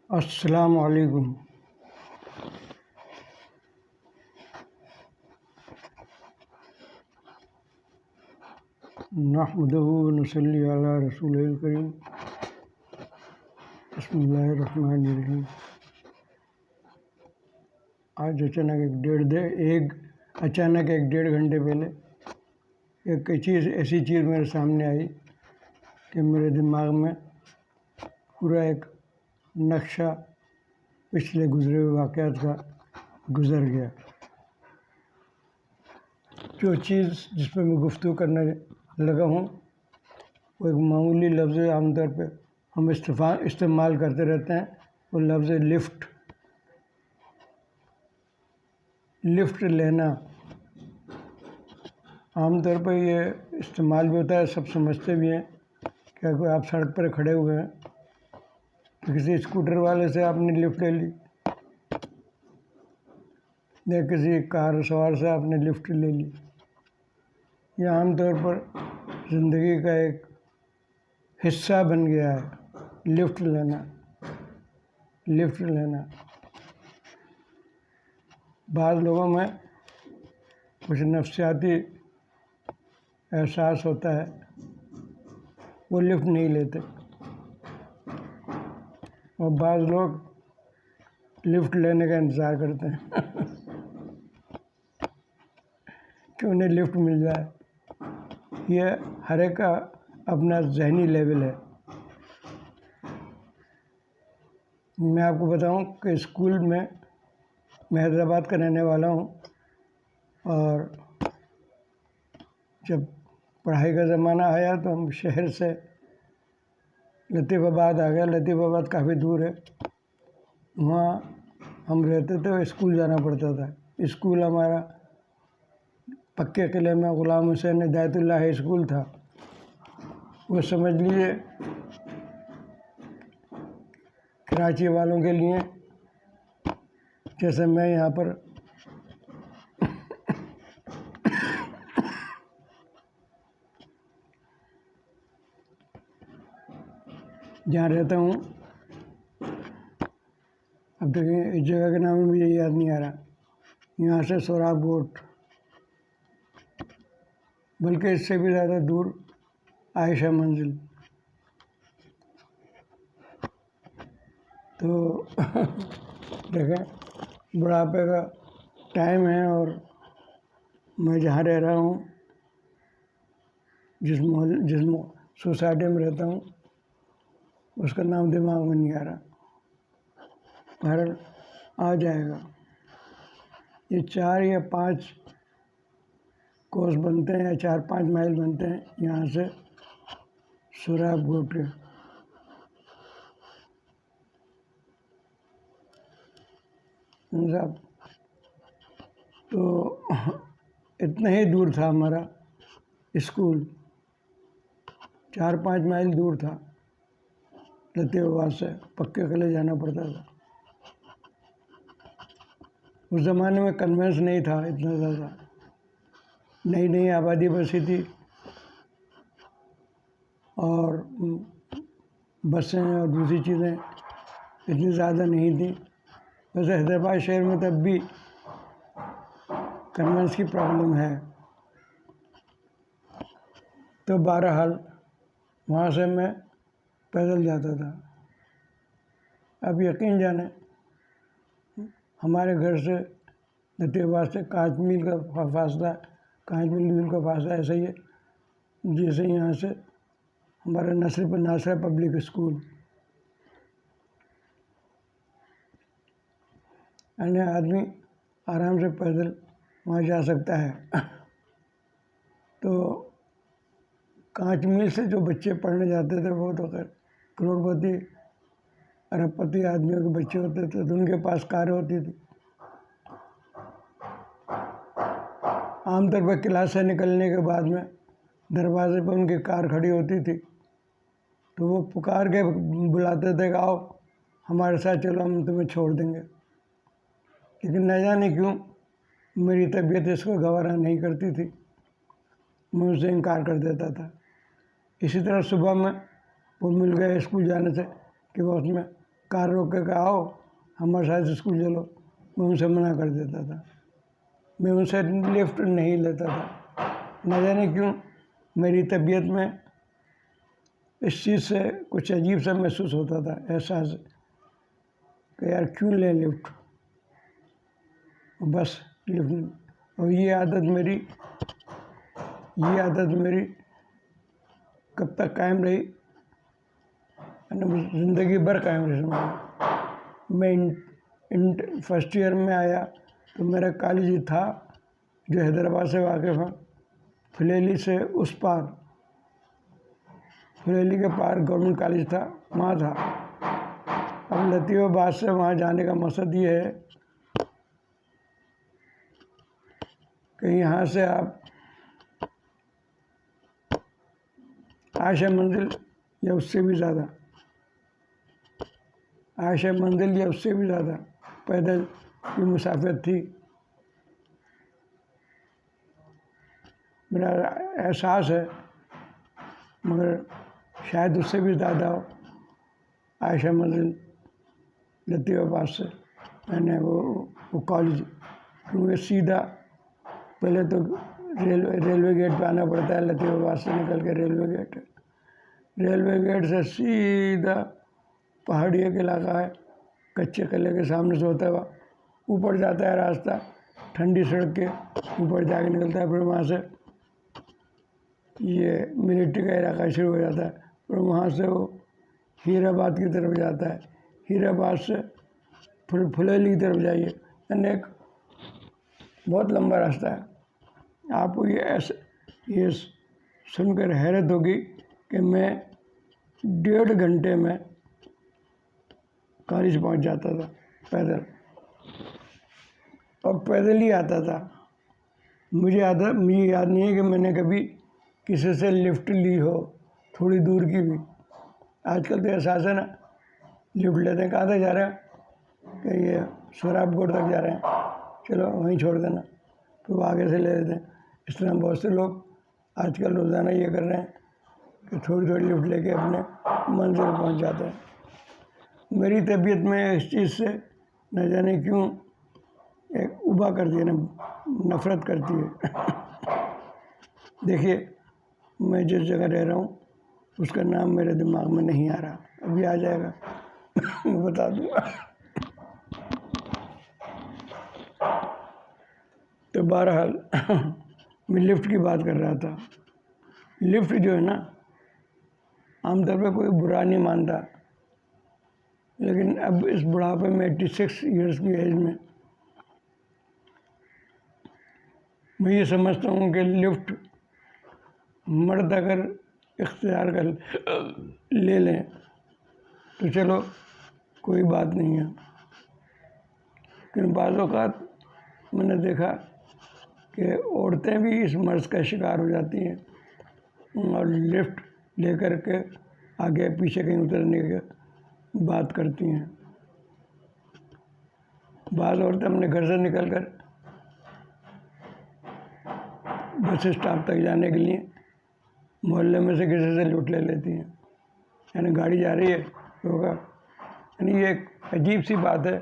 السلام علیکم۔ نحمدہ و نصلی علی رسول الکریم۔ بسم اللہ الرحمن الرحیم۔ آج اچانک ایک ڈیڑھ گھنٹے پہلے ایک ایسی چیز میرے سامنے آئی کہ میرے دماغ میں پورا ایک نقشہ پچھلے گزرے ہوئے واقعات کا گزر گیا۔ جو چیز جس پہ میں گفتگو کرنے لگا ہوں وہ ایک معمولی لفظ عام طور پہ ہم استعمال کرتے رہتے ہیں، وہ لفظ لفٹ لینا۔ عام طور پہ یہ استعمال بھی ہوتا ہے، سب سمجھتے بھی ہیں کہ کوئی آپ سڑک پر کھڑے ہوئے ہیں تو کسی اسکوٹر والے سے آپ نے لفٹ لے لی یا کسی کار سوار سے آپ نے لفٹ لے لی۔ یہ عام طور پر زندگی کا ایک حصہ بن گیا ہے، لفٹ لینا۔ بعض لوگوں میں کچھ نفسیاتی احساس ہوتا ہے، وہ لفٹ نہیں لیتے، اور بعض لوگ لفٹ لینے کا انتظار کرتے ہیں کہ انہیں لفٹ مل جائے۔ یہ ہر ایک کا اپنا ذہنی لیول ہے۔ میں آپ کو بتاؤں کہ اسکول میں حیدرآباد کا رہنے والا ہوں، اور جب پڑھائی کا زمانہ آیا تو ہم شہر سے لطیف آباد آ گئے۔ لطیف آباد کافی دور ہے، وہاں ہم رہتے تھے، اسکول جانا پڑتا تھا۔ اسکول ہمارا پکے قلعے میں غلام حسین ہدایت اللہ ہائی اسکول تھا۔ وہ سمجھ لیجیے کراچی والوں کے لیے جیسے میں یہاں پر جہاں رہتا ہوں، اب دیکھیں اس جگہ کا نام مجھے یاد نہیں آ رہا، یہاں سے سوراب گوٹ، بلکہ اس سے بھی زیادہ دور عائشہ منزل۔ تو دیکھیں بڑھاپے کا ٹائم ہے، اور میں جہاں رہ رہا ہوں، جس سوسائٹی میں رہتا ہوں، اس کا نام دماغ میں نہیں آ رہا، بہرحال آ جائے گا۔ یہ 4 یا 5 کوس بنتے ہیں، یا 4-5 مائل بنتے ہیں یہاں سے سوراب گوٹ کے۔ تو اتنا ہی دور تھا ہمارا اسکول، 4-5 مائل دور تھا لطیف آباد سے، پکے قلعے جانا پڑتا تھا۔ اس زمانے میں کنوینس نہیں تھا اتنا زیادہ، نئی آبادی بسی تھی، اور بسیں اور دوسری چیزیں اتنی زیادہ نہیں تھیں۔ ویسے حیدرآباد شہر میں تب بھی کنوینس کی پرابلم ہے۔ تو بہرحال وہاں سے میں پیدل جاتا تھا۔ اب یقین جانیں ہمارے گھر سے لطیف آباد سے 5 میل کا فاصلہ، 5 میل دور کا فاصلہ ایسا ہی ہے جیسے یہاں سے ہمارا ناصرہ پبلک اسکول، یعنی آدمی آرام سے پیدل وہاں جا سکتا ہے۔ تو 5 میل سے جو بچے پڑھنے جاتے تھے وہ تو خیر کروڑ پتی ارب پتی آدمیوں کے بچے ہوتے تھے، تو ان کے پاس کاریں ہوتی تھی۔ عام طور پر کلاس سے نکلنے کے بعد میں دروازے پہ ان کی کار کھڑی ہوتی تھی، تو وہ پکار کے بلاتے تھے کہ آؤ ہمارے ساتھ چلو، ہم تمہیں چھوڑ دیں گے۔ لیکن نہ جانے کیوں میری طبیعت اس کو گوارا نہیں کرتی تھی، میں اس سے انکار کر دیتا تھا۔ اسی طرح صبح میں وہ مل گئے اسکول جانے سے کہ وہ اس میں کار روک کے کہا آؤ ہمارے ساتھ اسکول چلو، میں ان سے منع کر دیتا تھا، میں ان سے لفٹ نہیں لیتا تھا۔ نہ جانے کیوں میری طبیعت میں اس چیز سے کچھ عجیب سا محسوس ہوتا تھا، احساس کہ یار کیوں لیں لفٹ، بس لفٹ نہیں۔ اور یہ عادت میری کب تک قائم رہی، زندگی بھر قائم رہی۔ میں فرسٹ ایئر میں آیا تو میرا کالج تھا جو حیدرآباد سے واقف ہے، پھلیلی سے اس پار، پھلیلی کے پار گورنمنٹ کالج تھا، وہاں تھا۔ اب لطیف آباد سے وہاں جانے کا مقصد یہ ہے کہ یہاں سے آپ عائشہ منزل یا اس سے بھی زیادہ، پیدل کی مسافت تھی۔ میرا احساس ہے مگر شاید اس سے بھی زیادہ ہو، عائشہ منزل لطیف آباد سے میں نے وہ کالج، کیونکہ سیدھا پہلے تو ریلوے گیٹ پہ آنا پڑتا ہے، لطیف آباد سے نکل کے ریلوے گیٹ سے سیدھا پہاڑی ایک علاقہ ہے، کچے قلعے کے سامنے سے ہوتا ہوا اوپر جاتا ہے راستہ، ٹھنڈی سڑک کے اوپر جا کے نکلتا ہے، پھر وہاں سے یہ ملٹری کا علاقہ شروع ہو جاتا ہے، پھر وہاں سے وہ ہیر آباد کی طرف جاتا ہے، ہیر آباد سے پھر پھلیلی کی طرف جائیے، یعنی ایک بہت لمبا راستہ ہے۔ آپ کو یہ سن کر حیرت ہوگی کہ میں 1.5 گھنٹے میں کالج پہنچ جاتا تھا پیدل، اور پیدل ہی آتا تھا۔ مجھے یاد نہیں ہے کہ میں نے کبھی کسی سے لفٹ لی ہو تھوڑی دور کی بھی۔ آج کل تو احساس ہے نا، لفٹ لیتے ہیں، کہاں تک جا رہے ہیں کہ یہ سوراب گوڑ تک جا رہے ہیں، چلو وہیں چھوڑ دینا، پھر وہ آگے سے لے لیتے ہیں۔ اس طرح بہت سے لوگ آج کل روزانہ یہ کر رہے ہیں کہ تھوڑی لفٹ لے کے اپنے منزل پہنچ جاتے ہیں۔ میری طبیعت میں اس چیز سے نہ جانے کیوں ایک ابا کرتی ہے، نفرت کرتی ہے۔ دیکھیے میں جس جگہ رہ رہا ہوں اس کا نام میرے دماغ میں نہیں آ رہا، ابھی آ جائے گا میں بتا دوں گا۔ تو بہرحال میں لفٹ کی بات کر رہا تھا۔ لفٹ جو ہے نا، عام طور پہ کوئی برا نہیں مانتا، لیکن اب اس بڑھاپے میں 86 ایئرس کی ایج میں یہ سمجھتا ہوں کہ لفٹ مرد اگر اختیار کر لے لیں تو چلو کوئی بات نہیں ہے، لیکن بعض اوقات میں نے دیکھا کہ عورتیں بھی اس مرض کا شکار ہو جاتی ہیں اور لفٹ لے کر کے آگے پیچھے کہیں اترنے کی بات کرتی ہیں۔ بعض عورتیں اپنے گھر سے نکل کر بس اسٹاپ تک جانے کے لیے محلے میں سے کسی سے لفٹ لے لیتی ہیں، یعنی گاڑی جا رہی ہے ہوگا، یعنی یہ ایک عجیب سی بات ہے۔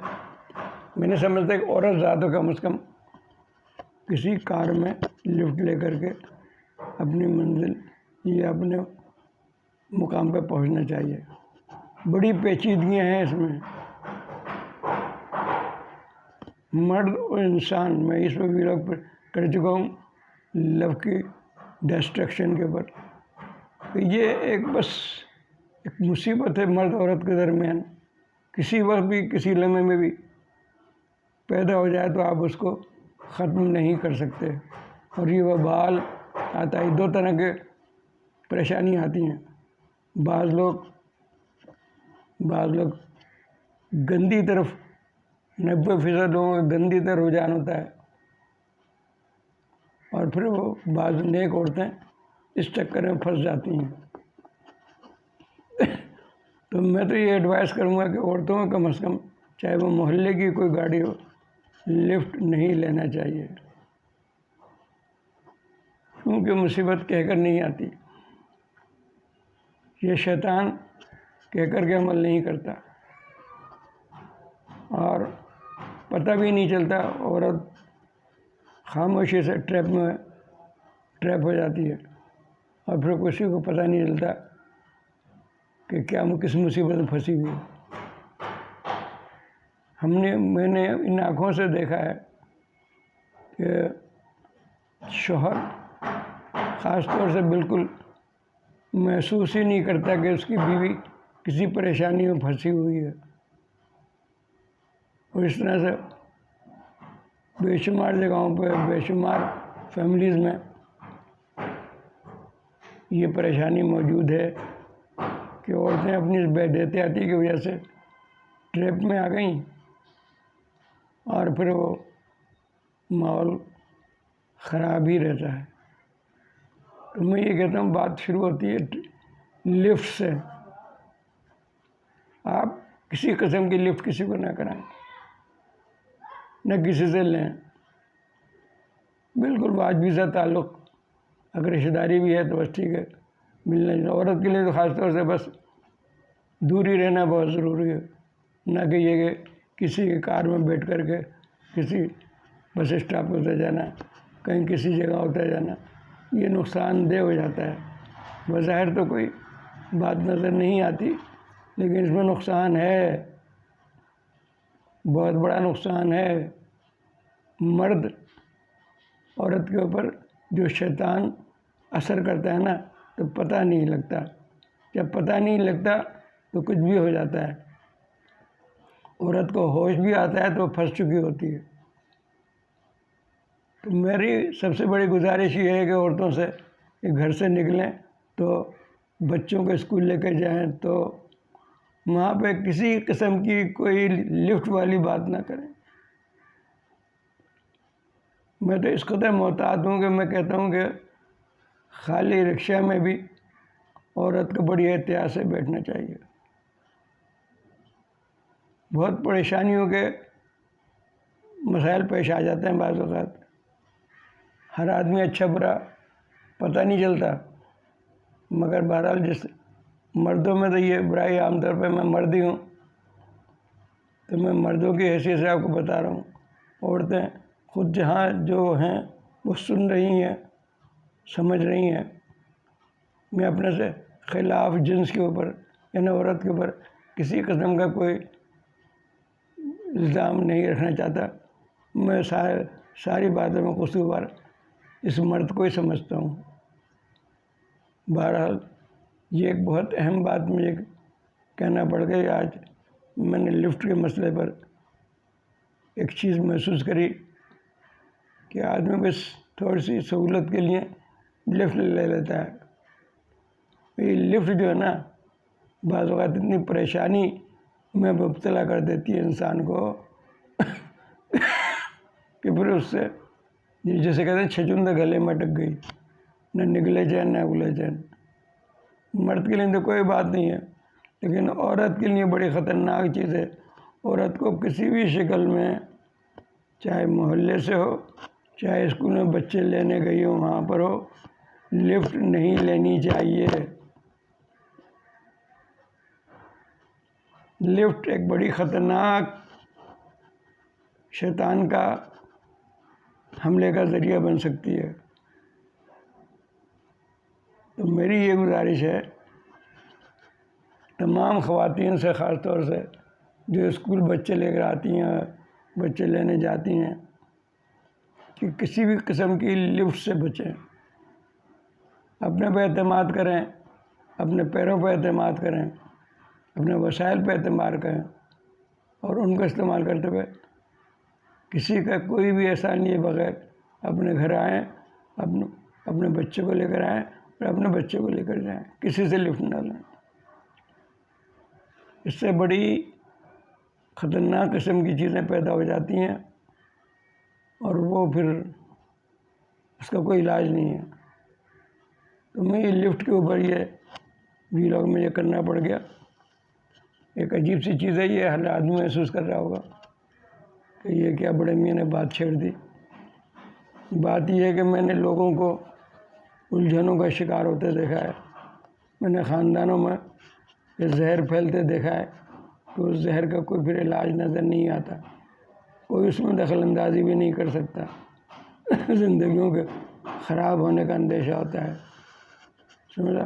میں نہیں سمجھتا کہ عورت ذات کو کم از کم کسی کار میں لفٹ لے کر کے اپنی منزل یا اپنے مقام پہ پہنچنا چاہیے۔ بڑی پیچیدگیاں ہیں اس میں، مرد اور انسان، میں اس پہ ویلاگ کر چکا ہوں لو کی ڈسٹرکشن کے اوپر۔ یہ بس ایک مصیبت ہے مرد عورت کے درمیان، کسی وقت بھی کسی لمحے میں بھی پیدا ہو جائے تو آپ اس کو ختم نہیں کر سکتے، اور یہ وبال آتا ہے۔ 2 طرح کے پریشانی آتی ہیں، بعض لوگ گندی طرف، 90% لوگوں کا گندی طرف رجحان ہوتا ہے، اور پھر وہ بعض نیک عورتیں اس چکر میں پھنس جاتی ہیں۔ تو میں تو یہ ایڈوائز کروں گا کہ عورتوں کو کم از کم، چاہے وہ محلے کی کوئی گاڑی ہو، لفٹ نہیں لینا چاہیے، کیونکہ مصیبت کہہ کر نہیں آتی، یہ شیطان کہہ کر کے عمل نہیں کرتا۔ اور پتہ بھی نہیں چلتا، عورت خاموشی سے ٹریپ ہو جاتی ہے، اور پھر کسی کو پتہ نہیں چلتا کہ کیا کس مصیبت میں پھنسی ہوئی ہے۔ میں نے ان آنکھوں سے دیکھا ہے کہ شوہر خاص طور سے بالکل محسوس ہی نہیں کرتا کہ اس کی بیوی کسی پریشانی میں پھنسی ہوئی ہے، اور اس طرح سے بے شمار جگہوں پہ، بے شمار فیملیز میں یہ پریشانی موجود ہے کہ عورتیں اپنی بے احتیاطی کی وجہ سے ٹریپ میں آ گئیں، اور پھر وہ ماحول خراب ہی رہتا ہے۔ تو میں یہ کہتا ہوں، بات شروع ہوتی ہے لفٹ سے۔ آپ کسی قسم کی لفٹ کسی کو نہ کرائیں، نہ کسی سے لیں، بالکل واجبی سا تعلق، اگر رشتہ داری بھی ہے تو بس ٹھیک ہے، ملنا جلنا۔ عورت کے لیے تو خاص طور سے بس دور ہی رہنا بہت ضروری ہے، نہ کہ یہ کہ کسی کے کار میں بیٹھ کر کے کسی بس اسٹاپ پہ اتر جانا، کہیں کسی جگہ اتر جانا، یہ نقصان دہ ہو جاتا ہے۔ بظاہر تو کوئی بات نظر نہیں آتی، لیکن اس میں نقصان ہے، بہت بڑا نقصان ہے۔ مرد عورت کے اوپر جو شیطان اثر کرتا ہے نا، تو پتہ نہیں لگتا، جب پتہ نہیں لگتا تو کچھ بھی ہو جاتا ہے۔ عورت کو ہوش بھی آتا ہے تو وہ پھنس چکی ہوتی ہے۔ تو میری سب سے بڑی گزارش یہ ہے کہ عورتوں سے کہ گھر سے نکلیں تو بچوں کو اسکول لے کے جائیں تو وہاں پہ کسی قسم کی کوئی لفٹ والی بات نہ کریں۔ میں تو اس قدر محتاط ہوں کہ میں کہتا ہوں کہ خالی رکشہ میں بھی عورت کو بڑی احتیاط سے بیٹھنا چاہیے۔ بہت پریشانیوں کے مسائل پیش آ جاتے ہیں بعض اوقات، ہر آدمی اچھا برا پتہ نہیں چلتا، مگر بہرحال جس مردوں میں تو یہ برائی عام طور پہ، میں مرد ہی ہوں تو میں مردوں کی حیثیت سے آپ کو بتا رہا ہوں۔ عورتیں خود جہاں جو ہیں وہ سن رہی ہیں، سمجھ رہی ہیں۔ میں اپنے سے خلاف جنس کے اوپر یعنی عورت کے اوپر کسی قسم کا کوئی الزام نہیں رکھنا چاہتا۔ میں ساری باتوں میں قصوروار اس مرد کو ہی سمجھتا ہوں۔ بہرحال یہ ایک بہت اہم بات مجھے کہنا پڑ گئی آج۔ میں نے لفٹ کے مسئلے پر ایک چیز محسوس کری کہ آدمی بس تھوڑی سی سہولت کے لیے لفٹ لے لیتا ہے۔ یہ لفٹ جو ہے نا، بعض اوقات اتنی پریشانی میں مبتلا کر دیتی ہے انسان کو کہ پھر اس سے جیسے کہتے ہیں چھچندہ گلے میں اٹک گئی، نہ نکلے چین نہ اگلے چین۔ مرد کے لیے تو کوئی بات نہیں ہے، لیکن عورت کے لیے بڑی خطرناک چیز ہے۔ عورت کو کسی بھی شکل میں، چاہے محلے سے ہو، چاہے اسکول میں بچے لینے گئی ہو وہاں پر ہو، لفٹ نہیں لینی چاہیے۔ لفٹ ایک بڑی خطرناک شیطان کا حملے کا ذریعہ بن سکتی ہے۔ تو میری یہ گزارش ہے تمام خواتین سے، خاص طور سے جو اسکول بچے لے کر آتی ہیں، بچے لینے جاتی ہیں، کہ کسی بھی قسم کی لفٹ سے بچیں۔ اپنے پہ اعتماد کریں، اپنے پیروں پہ اعتماد کریں، اپنے وسائل پہ اعتماد کریں، اور ان کو استعمال کرتے ہوئے کسی کا کوئی بھی احسان لیے بغیر اپنے گھر آئیں، اپنے بچے کو لے کر آئیں اور اپنے بچے کو لے کر جائیں، کسی سے لفٹ نہ لیں۔ اس سے بڑی خطرناک قسم کی چیزیں پیدا ہو جاتی ہیں، اور وہ پھر اس کا کوئی علاج نہیں ہے۔ تو میں یہ لفٹ کے اوپر یہ ویلاگ میں یہ کرنا پڑ گیا۔ ایک عجیب سی چیز ہے یہ، ہر آدمی محسوس کر رہا ہوگا کہ یہ کیا بڑے میاں نے بات چھیڑ دی۔ بات یہ ہے کہ میں نے لوگوں کو الجھنوں کا شکار ہوتے دیکھا ہے، میں نے خاندانوں میں یہ زہر پھیلتے دیکھا ہے، کہ اس زہر کا کوئی پھر علاج نظر نہیں آتا، کوئی اس میں دخل اندازی بھی نہیں کر سکتا، زندگیوں کے خراب ہونے کا اندیشہ ہوتا ہے، سمجھا؟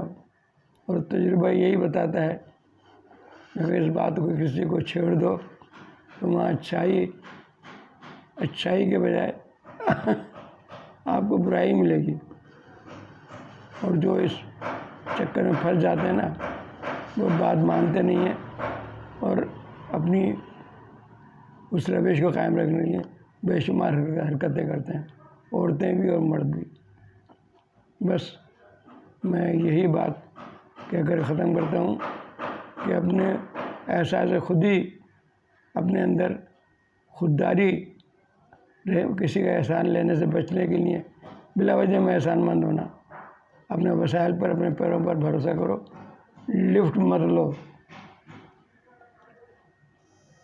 اور تجربہ یہی بتاتا ہے اگر اس بات کو کسی کو چھیڑ دو تو وہاں اچھائی کے بجائے آپ کو برائی ملے گی، اور جو اس چکر میں پھنس جاتے ہیں نا وہ بات مانتے نہیں ہیں اور اپنی اس روش کو قائم رکھنے کے لیے بے شمار حرکتیں کرتے ہیں، عورتیں بھی اور مرد بھی۔ بس میں یہی بات کہہ کر ختم کرتا ہوں کہ اپنے احساس خودی، اپنے اندر خودداری، کسی کا احسان لینے سے بچنے کے لیے بلا وجہ میں احسان مند ہونا، اپنے وسائل پر، اپنے پیروں پر بھروسہ کرو، لفٹ مت لو،